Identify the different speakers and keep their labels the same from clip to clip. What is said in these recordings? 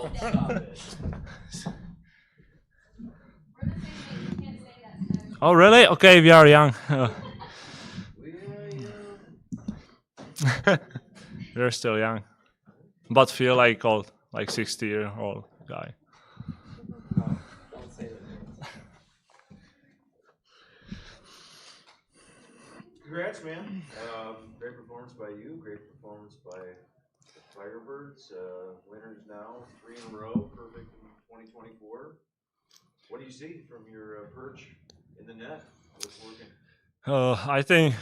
Speaker 1: Oh, stop it.
Speaker 2: Oh, really? Okay, we are young.
Speaker 1: We are young.
Speaker 2: We're still young, but feel like old, like 60-year-old guy.
Speaker 1: No, don't say those words. Congrats, man. Great performance by you. Great performance by the Firebirds. Winners now, 3 in a row. Perfect in 2024. What do you see from your perch in the net? What's working?
Speaker 2: I think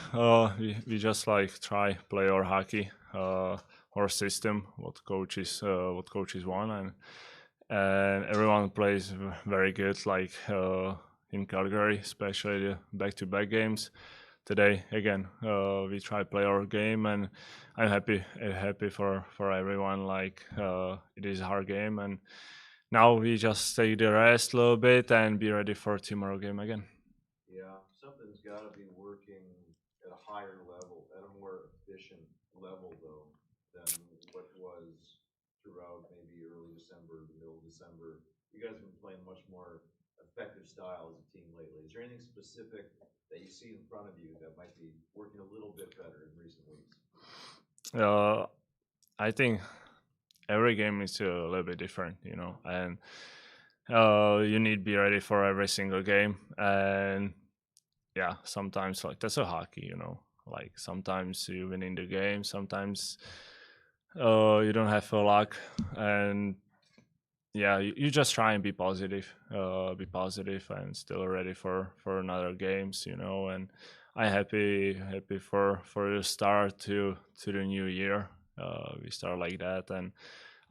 Speaker 2: we just like try play our hockey, our system, what coaches want, and everyone plays very good. Like in Calgary, especially the back-to-back games. Today again, we try play our game, and I'm happy for everyone. Like it is a hard game, and now we just take the rest a little bit and be ready for tomorrow game again.
Speaker 1: Yeah, something's got to be working at a higher level, at a more efficient level, though, than what was throughout maybe early December, middle December. You guys have been playing much more effective style as a team lately. Is there anything specific that you see in front of you that might be working a little bit better in recent weeks?
Speaker 2: Uh, I think every game is a little bit different, and you need to be ready for every single game. And yeah, sometimes like that's a hockey, like sometimes you win in the game, sometimes you don't have a luck, and yeah, you just try and be positive, and still ready for another games, and I'm happy for the start to the new year. We start like that, and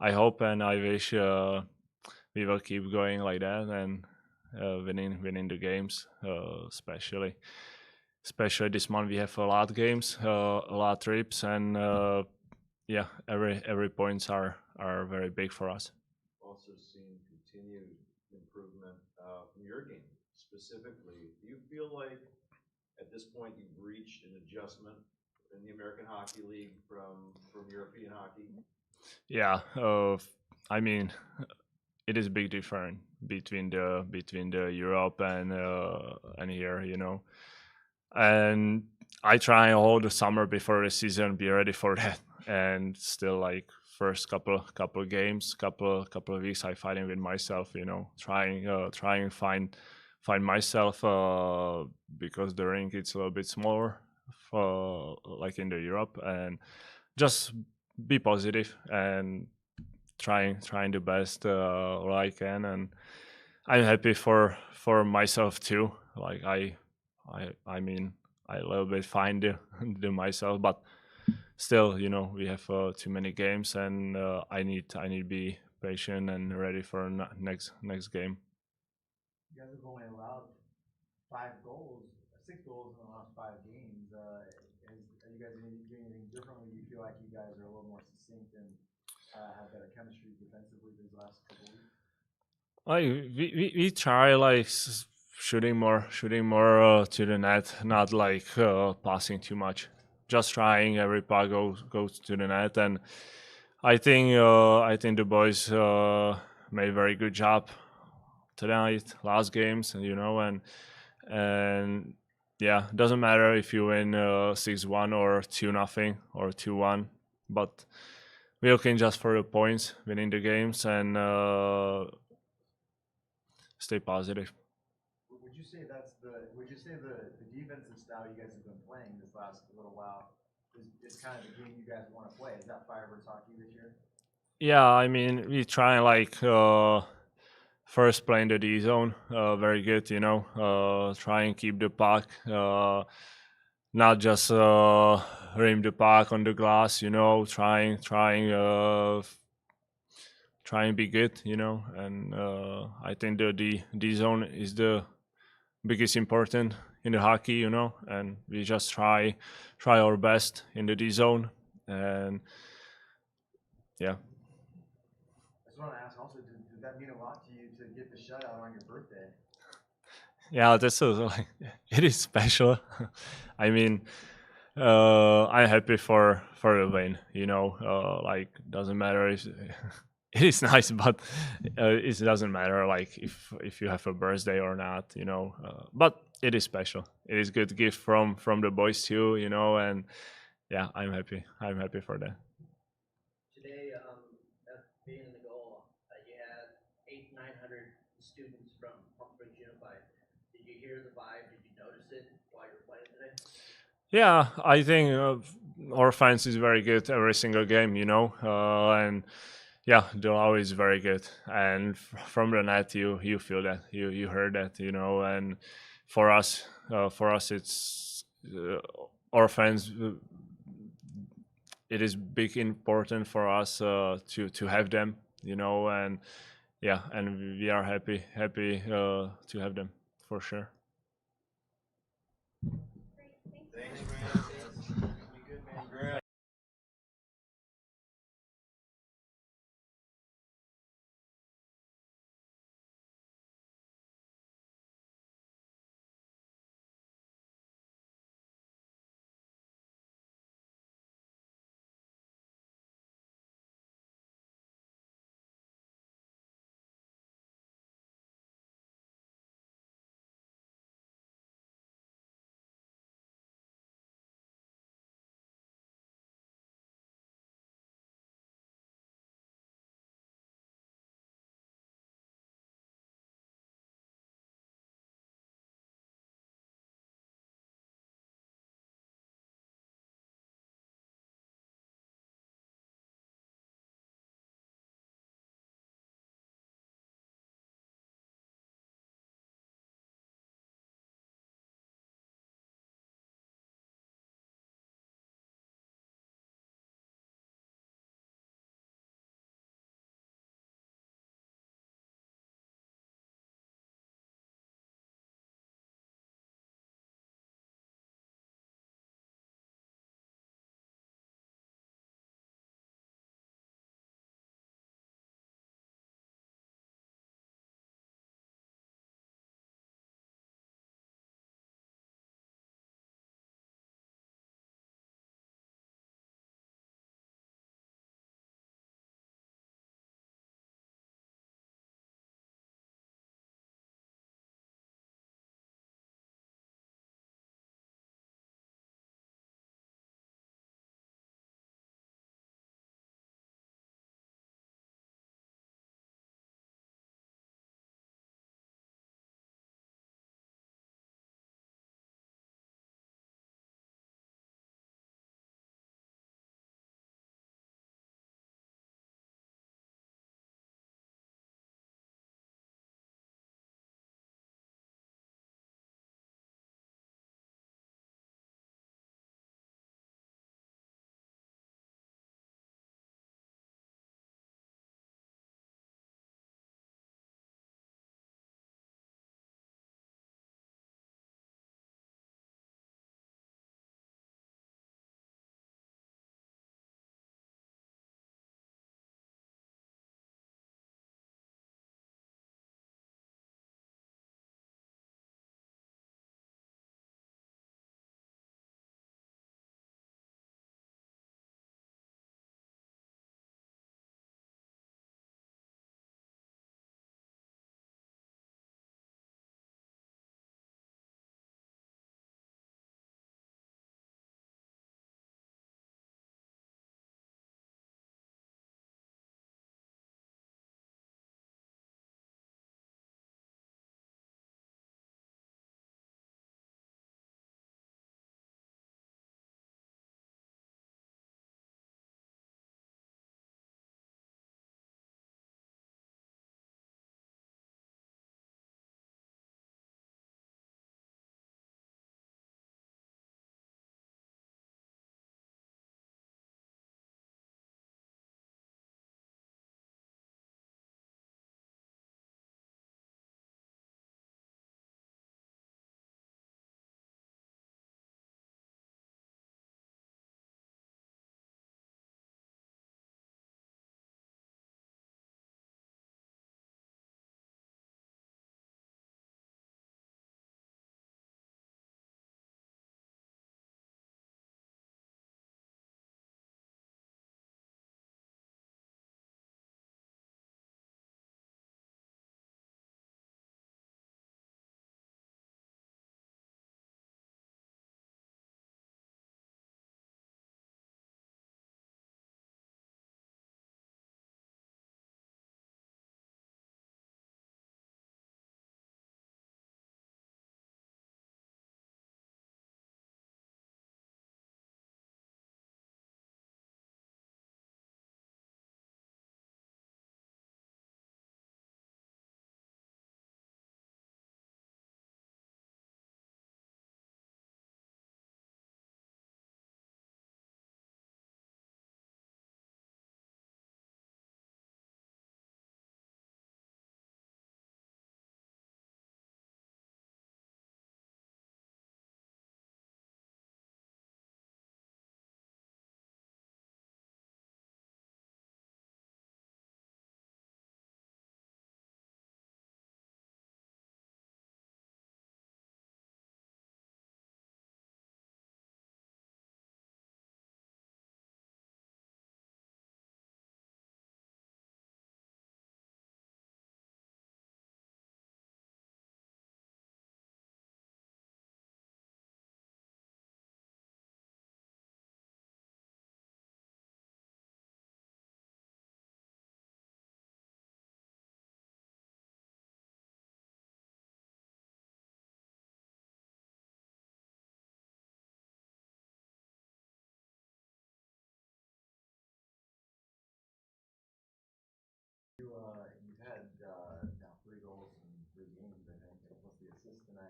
Speaker 2: I hope and I wish we will keep going like that and winning the games, especially this month we have a lot of games, a lot of trips, and yeah, every points are very big for us.
Speaker 1: Also seen continued improvement from your game specifically. Do you feel like at this point you've reached an adjustment in the American Hockey League from European hockey?
Speaker 2: Yeah, I mean, it is big difference between the Europe and here, and I try all the summer before the season be ready for that, and still like first couple of games, couple of weeks I fighting with myself, trying find myself because the rink it's a little bit smaller for like in the Europe, and just be positive and trying the best what I can, and I'm happy for myself too. Like I mean I a little bit find the myself, but still, we have too many games, and I need to be patient and ready for next game.
Speaker 3: You guys have only allowed 5 goals, 6 goals in the last 5 games. Are you guys doing anything differently? Do you feel like you guys are a little more succinct and have better chemistry defensively these last couple weeks?
Speaker 2: Like we try like shooting more to the net, not like passing too much. Just trying every puck goes to the net, and I think the boys made a very good job tonight, last games, and yeah, doesn't matter if you win 6-1 or 2-0 or 2-1, but we're looking just for the points, winning the games, and stay positive.
Speaker 3: Would you say the defensive style you guys have been playing this last little while is kind of the game you guys want to play? Is that Firebirds hockey this year?
Speaker 2: Yeah, I mean we try like first playing the D zone, very good, try and keep the puck, not just rim the puck on the glass, trying be good, and I think the D zone is the biggest important in the hockey, and we just try our best in the D zone, and yeah.
Speaker 3: I just want to ask also, did that mean a lot to you to get the shutout on your birthday?
Speaker 2: Yeah, that's like it is special. I mean, I'm happy for the win. Like doesn't matter if it is nice, but it doesn't matter like if you have a birthday or not, you know. But it is special. It is good gift from the boys too, you know, and yeah, I'm happy. I'm happy for that.
Speaker 4: Today, being in the goal, you had 900 students from Palm Springs Unified. Did you hear the vibe? Did you notice it while you were playing today?
Speaker 2: Yeah, I think our fans is very good every single game, you know, and yeah, they're always very good. And from the net, you feel that, you heard that, you know. And for us, it's our fans. It is big important for us to have them, you know, and yeah, and we are happy to have them for sure.
Speaker 1: Thanks, man. You good, man? Congrats.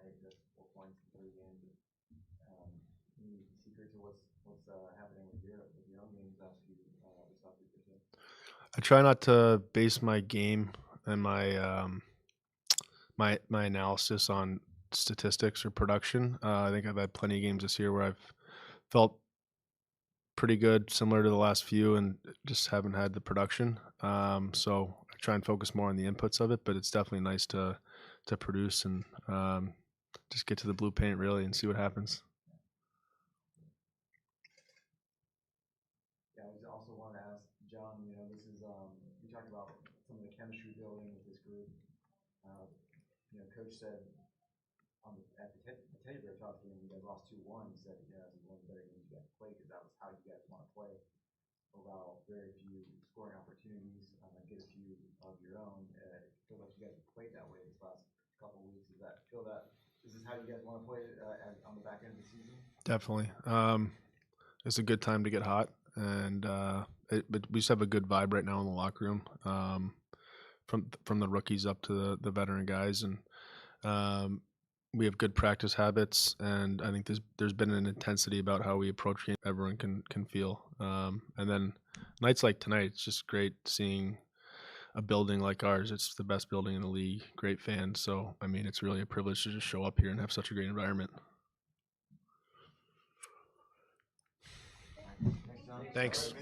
Speaker 3: right? That's 4 points in 3 games. Any secret to what's happening with your own games this last week or so?
Speaker 5: I try not to base my game and my analysis on statistics or production. I think I've had plenty of games this year where I've felt pretty good, similar to the last few, and just haven't had the production. So I try and focus more on the inputs of it, but it's definitely nice to produce and just get to the blue paint really and see what happens.
Speaker 3: Yeah, I also wanted to ask John. This is you talked about some of the chemistry building with this group. Coach said at the Teddy Bear Tots game, you guys lost 2-1. He said, yeah, it was one of the better games you guys played because that was how you guys want to play. Allow very few scoring opportunities, get a few of your own. Feel like you guys have played that way this last couple of weeks. Is this how you guys want to play on the back end of the season?
Speaker 5: Definitely. It's a good time to get hot, and but we just have a good vibe right now in the locker room. From the rookies up to the veteran guys, and we have good practice habits, and I think there's been an intensity about how we approach game everyone can feel. And then nights like tonight, it's just great seeing a building like ours. It's the best building in the league, great fans. So I mean, it's really a privilege to just show up here and have such a great environment.
Speaker 3: Thanks, John.
Speaker 5: Thanks.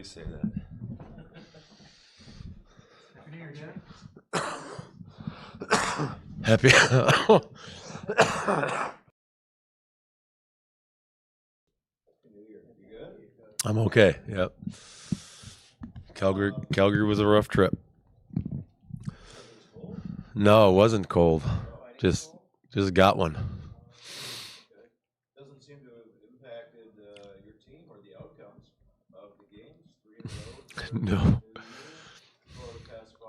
Speaker 6: always say that.
Speaker 3: Happy New Year, Dan.
Speaker 6: Happy.
Speaker 1: New Year. You good?
Speaker 6: I'm okay. Yep. Calgary was a rough trip. No, it wasn't cold. Just got one.
Speaker 1: Okay. Doesn't seem to have impacted your team or the outcomes of the games. 3 in a row. to
Speaker 6: No.
Speaker 1: New Year. 4 out of the past 5.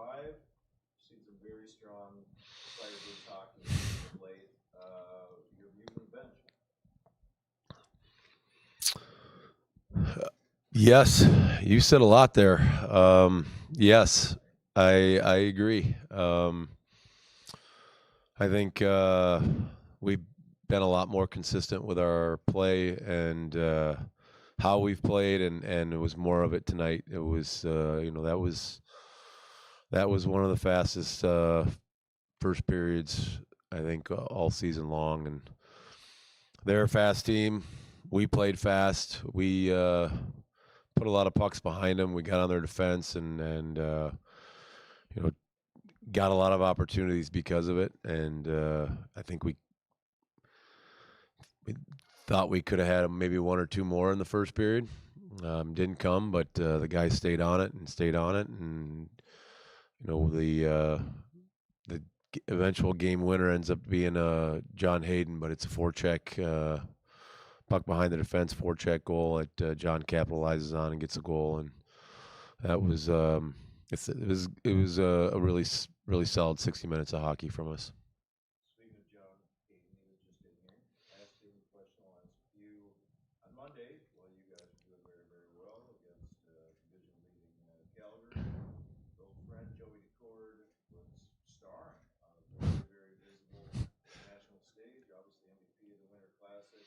Speaker 1: Seen some very strong Firebirds hockey of late. Your view from the bench.
Speaker 6: Yes, you said a lot there. Yes, I agree. I think we've been a lot more consistent with our play and how we've played, and it was more of it tonight. It was that was one of the fastest first periods I think all season long, and they're a fast team. We played fast. We put a lot of pucks behind them. We got on their defense and got a lot of opportunities because of it. And I think we thought we could have had maybe 1 or 2 more in the first period. Didn't come, but the guys stayed on it, and the eventual game winner ends up being John Hayden, but it's a forecheck. Puck behind the defense, forecheck goal that John capitalizes on and gets a goal, and that was it was a really solid 60 minutes of hockey from us.
Speaker 1: Speaking of John Hayden, he was just in here. I asked him a question. I'll ask you on Monday. Well, you guys were doing very, very well against division-leading Calgary. Old friend Joey Decord was starring on a very, very visible national stage. Obviously, MVP of the Winter Classic.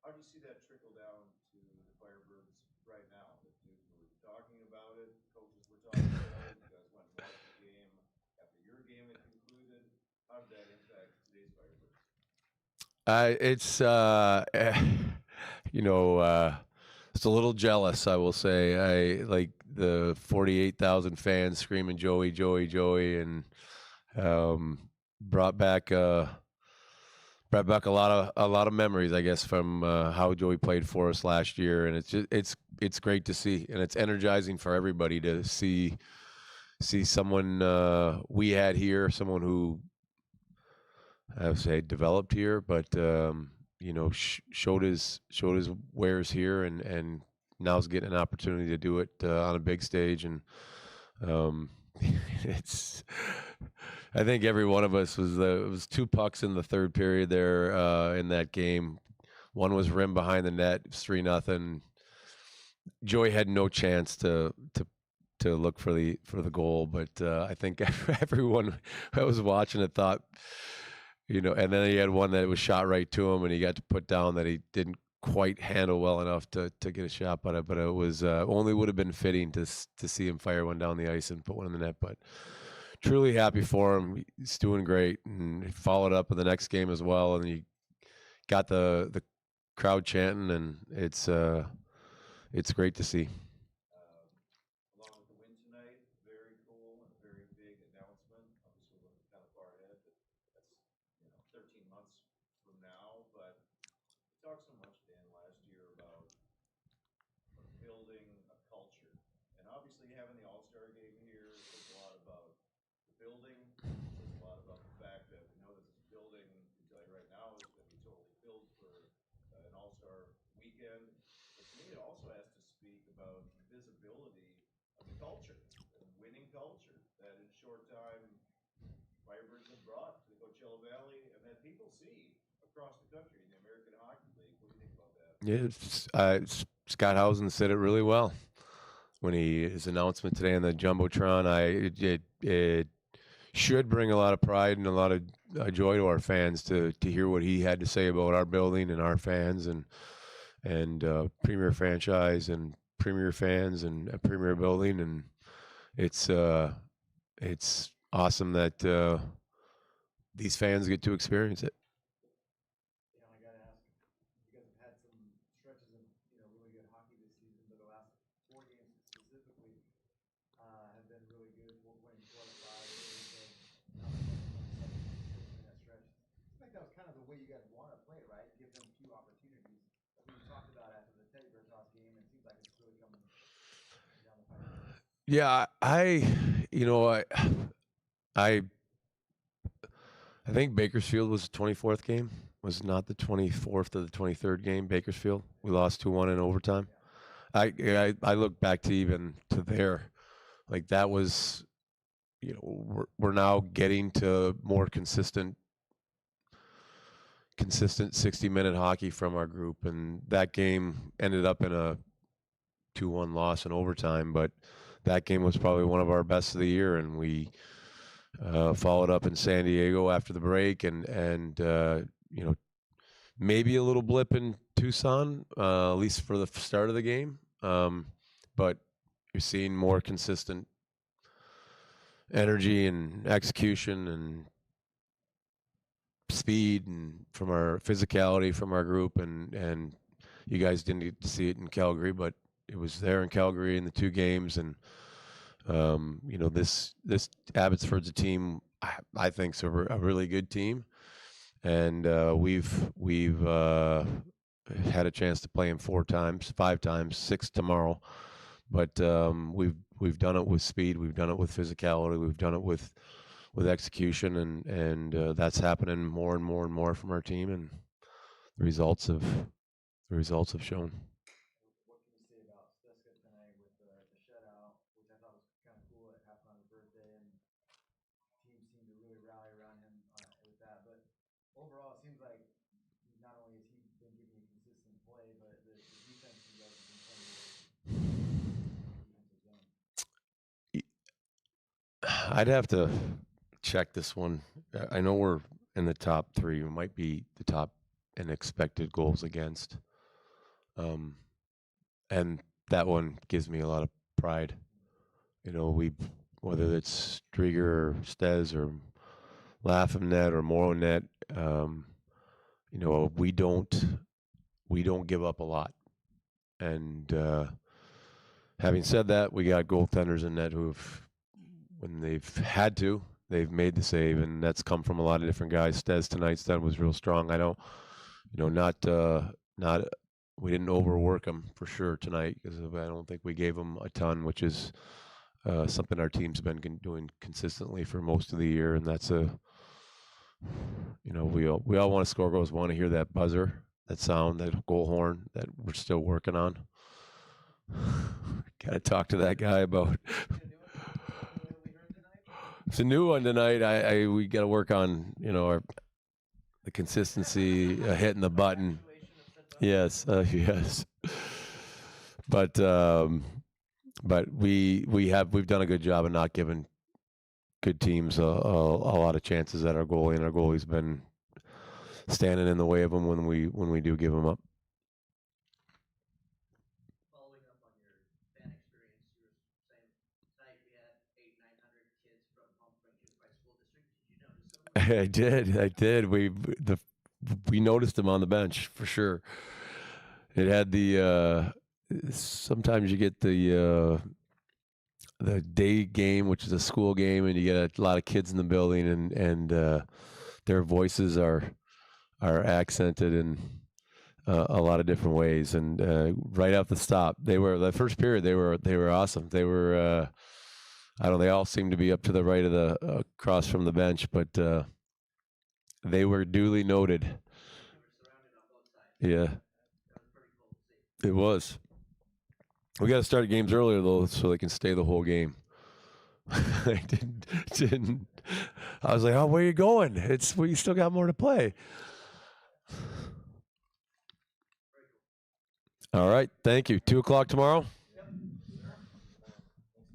Speaker 1: How do you see that trickle down to the Firebirds right now? That you were talking about it, coaches were talking about it. You guys went and watched the game after your game had concluded. How did that impact today's Firebirds?
Speaker 6: It's it's a little jealous, I will say. I like the 48,000 fans screaming Joey, Joey, Joey, and brought back a lot of memories, I guess, from how Joey played for us last year, and it's great to see, and it's energizing for everybody to see someone we had here, someone who I would say developed here, but showed his wares here, and now's getting an opportunity to do it on a big stage, and it's. I think every one of us it was 2 pucks in the third period there in that game. One was rimmed behind the net, 3-0. Joey had no chance to look for the goal, but I think everyone that was watching it thought, and then he had one that was shot right to him, and he got to put down that he didn't quite handle well enough to get a shot on it. But it was only would have been fitting to see him fire one down the ice and put one in the net. But truly happy for him. He's doing great, and he followed up in the next game as well, and he got the crowd chanting, and it's great to see.
Speaker 1: Along with the win tonight, very cool and very big announcement. Obviously, we're kind of far ahead, but that's 13 months from now. But we talked so much, Dan, last year about building a culture, and obviously having the All-Star game here says a lot about the building. It says a lot about the fact that we know that this building, I can tell you right now, is going to be totally filled for an All-Star weekend. But to me, it also has to speak about the visibility of the culture, the winning culture that in short time Firebirds have brought to the Coachella Valley and that people see across the country in the American Hockey League. What do you think about that?
Speaker 6: Yeah, Scott Housen said it really well when his announcement today on the jumbotron. It should bring a lot of pride and a lot of joy to our fans to hear what he had to say about our building and our fans and premier franchise and premier fans and a premier building, and it's awesome that these fans get to experience it.
Speaker 3: I gotta ask, you guys have had some stretches of really good hockey this season, but the last 4 games the way you guys want to play, right? Give them few opportunities. That's what you talked about after the Teddy Bertos game. It seems like it's really coming down the pipe.
Speaker 6: Yeah, you know, I I think Bakersfield was the 24th game. Was not the 24th or the 23rd game. Bakersfield, we lost 2-1 in overtime. I look back to even to there, like that was, you know, we're now getting to more consistent 60-minute hockey from our group, and that game ended up in a 2-1 loss in overtime, but that game was probably one of our best of the year, and we followed up in San Diego after the break, and you know, maybe a little blip in Tucson, at least for the start of the game, but you're seeing more consistent energy and execution and speed and from our physicality from our group, and you guys didn't get to see it in Calgary, but it was there in Calgary in the 2 games, and you know, this Abbotsford's a team I think's a really good team, and we've had a chance to play him 4 times, 5 times, 6 tomorrow, but we've done it with speed, we've done it with physicality, we've done it with execution, and that's happening more and more and more from our team, and the results have shown.
Speaker 3: What can you say about Steska tonight with the shutout, which I thought was kind of cool at halftime of his birthday, and team seemed to really rally around him with that. But overall, it seems like not only has he been giving you consistent play, but the defense you guys have been playing defensive zone.
Speaker 6: I'd have to check this one. I know we're in the top 3. We might be the top in expected goals against. And that one gives me a lot of pride. You know, whether it's Strieger or Stez or Laffamnet or Moronet, you know, we don't give up a lot. And having said that, we got goaltenders in net who've, when they've had to, they've made the save, and that's come from a lot of different guys. Stez tonight, Stez was real strong. I don't, you know, not we didn't overwork him for sure tonight, because I don't think we gave him a ton, which is something our team's been doing consistently for most of the year, and that's you know, we all want to score goals, want to hear that buzzer, that sound, that goal horn that we're still working on. Got to talk to that guy about. It's a new one tonight. We got to work on, you know, the consistency, hitting the button. Yes, yes. But we've done a good job of not giving good teams a lot of chances at our goalie, and our goalie's been standing in the way of them when we do give them up.
Speaker 4: Following up on your fan experience, you were saying tonight we had 800-900 kids from Palm Springs Unified School District. Did you notice them?
Speaker 6: I did. We noticed them on the bench for sure. It had the sometimes you get the day game, which is a school game, and you get a lot of kids in the building, and their voices are accented in a lot of different ways. And right off the stop, the first period they were awesome. They were I don't know, they all seemed to be up to the right of the across from the bench, but they were duly noted.
Speaker 4: They were surrounded on both sides.
Speaker 6: Yeah,
Speaker 4: That was pretty cool to see.
Speaker 6: it was. We got to start games earlier though, so they can stay the whole game. I didn't. I was like, "Oh, where are you going? We still got more to play." All right, thank you. 2:00 tomorrow.
Speaker 4: Yep.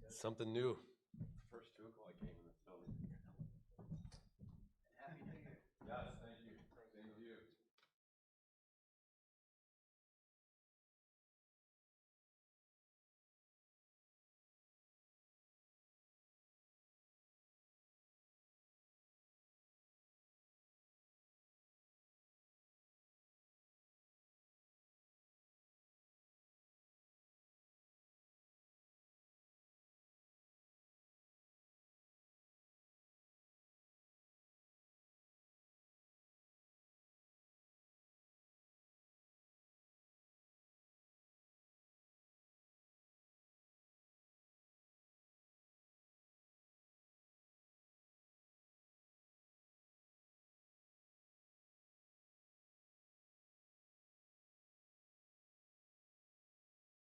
Speaker 6: Something new.